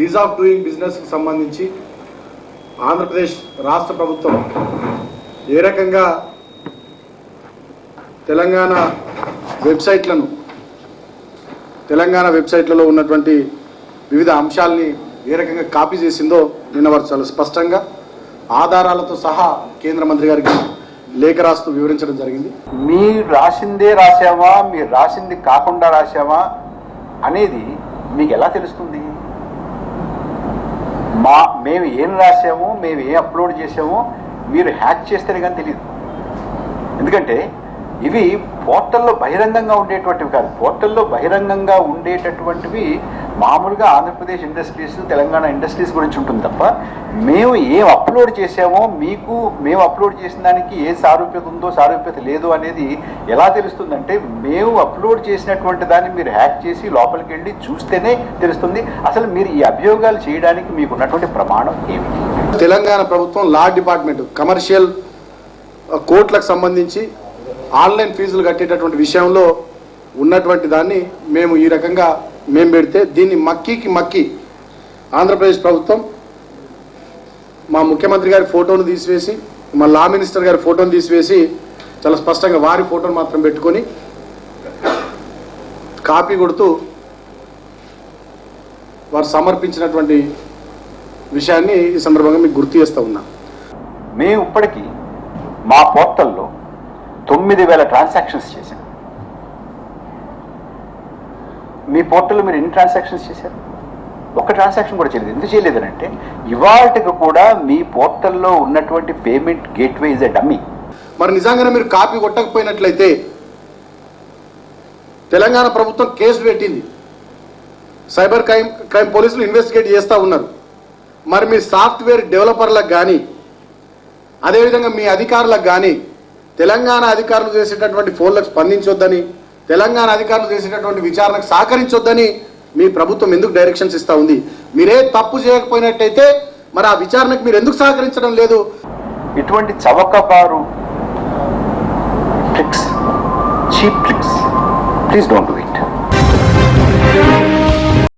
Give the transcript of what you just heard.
Is of doing బిజినెస్కి సంబంధించి ఆంధ్రప్రదేశ్ రాష్ట్ర ప్రభుత్వం ఏ రకంగా తెలంగాణ వెబ్సైట్లలో ఉన్నటువంటి వివిధ అంశాలని ఏ రకంగా కాపీ చేసిందో నిన్న వారు చాలా స్పష్టంగా ఆధారాలతో సహా కేంద్ర మంత్రి గారికి లేఖ రాస్తూ వివరించడం జరిగింది. మీరు రాసిందే రాసావా, మీరు రాసింది కాకుండా రాసావా అనేది మీకు ఎలా తెలుస్తుంది? మేము ఏం రాసామో, మేము ఏం అప్లోడ్ చేసామో మీరు హ్యాక్ చేస్తేనే కానీ తెలియదు. ఎందుకంటే ఇవి పోర్టల్లో బహిరంగంగా ఉండేటువంటివి కాదు. పోర్టల్లో బహిరంగంగా ఉండేటటువంటివి మామూలుగా ఆంధ్రప్రదేశ్ ఇండస్ట్రీస్, తెలంగాణ ఇండస్ట్రీస్ గురించి ఉంటుంది తప్ప మేము ఏం అప్లోడ్ చేసామో మేము అప్లోడ్ చేసిన దానికి ఏ సారూప్యత ఉందో సారూప్యత లేదు అనేది ఎలా తెలుస్తుందంటే మేము అప్లోడ్ చేసినటువంటి దాన్ని మీరు హ్యాక్ చేసి లోపలికి వెళ్ళి చూస్తేనే తెలుస్తుంది. అసలు మీరు ఈ అభియోగాలు చేయడానికి మీకు ఉన్నటువంటి ప్రమాణం ఏమిటి? తెలంగాణ ప్రభుత్వం లా డిపార్ట్మెంట్ కమర్షియల్ కోర్టులకు సంబంధించి ఆన్లైన్ ఫీజులు కట్టేటటువంటి విషయంలో ఉన్నటువంటి దాన్ని మేము ఈ రకంగా పెడితే దీన్ని మక్కి ఆంధ్రప్రదేశ్ ప్రభుత్వం మా ముఖ్యమంత్రి గారి ఫోటోను తీసివేసి, మా లా మినిస్టర్ గారి ఫోటోను తీసివేసి చాలా స్పష్టంగా వారి ఫోటోను మాత్రం పెట్టుకొని కాపీ కొడుతూ వారు సమర్పించినటువంటి విషయాన్ని ఈ సందర్భంగా మీకు గుర్తు చేస్తూ ఉన్నా. మేము ఇప్పటికీ మా పోర్టల్లో 9,000 ట్రాన్సాక్షన్స్ చేశాం. మీ పోర్టల్లో మీరు ఎన్ని ట్రాన్సాక్షన్స్ చేశారు? ఒక్క ట్రాన్సాక్షన్ కూడా చేయలేదు. ఎందుకు చేయలేదనంటే ఇవాళకి కూడా మీ పోర్టల్లో ఉన్నటువంటి payment gateway is a dummy. మరి నిజంగానే మీరు కాపీ కొట్టకపోయినట్లయితే తెలంగాణ ప్రభుత్వం కేసు పెట్టింది, సైబర్ క్రైమ్ పోలీసులు ఇన్వెస్టిగేట్ చేస్తూ ఉన్నారు. మరి మీ సాఫ్ట్వేర్ డెవలపర్లకు కానీ అదేవిధంగా మీ అధికారులకు కానీ తెలంగాణ అధికారులు చేసేటటువంటి ఫోన్లకు స్పందించొద్దని, తెలంగాణ అధికారులు చేసేటటువంటి విచారణకు సహకరించొద్దని మీ ప్రభుత్వం ఎందుకు డైరెక్షన్స్ ఇస్తూ ఉంది? మీరే తప్పు చేయకపోయినట్టయితే మరి ఆ విచారణకు మీరు ఎందుకు సహకరించడం లేదు? ఇటువంటి చవకబారు tricks, cheap tricks, please don't do it.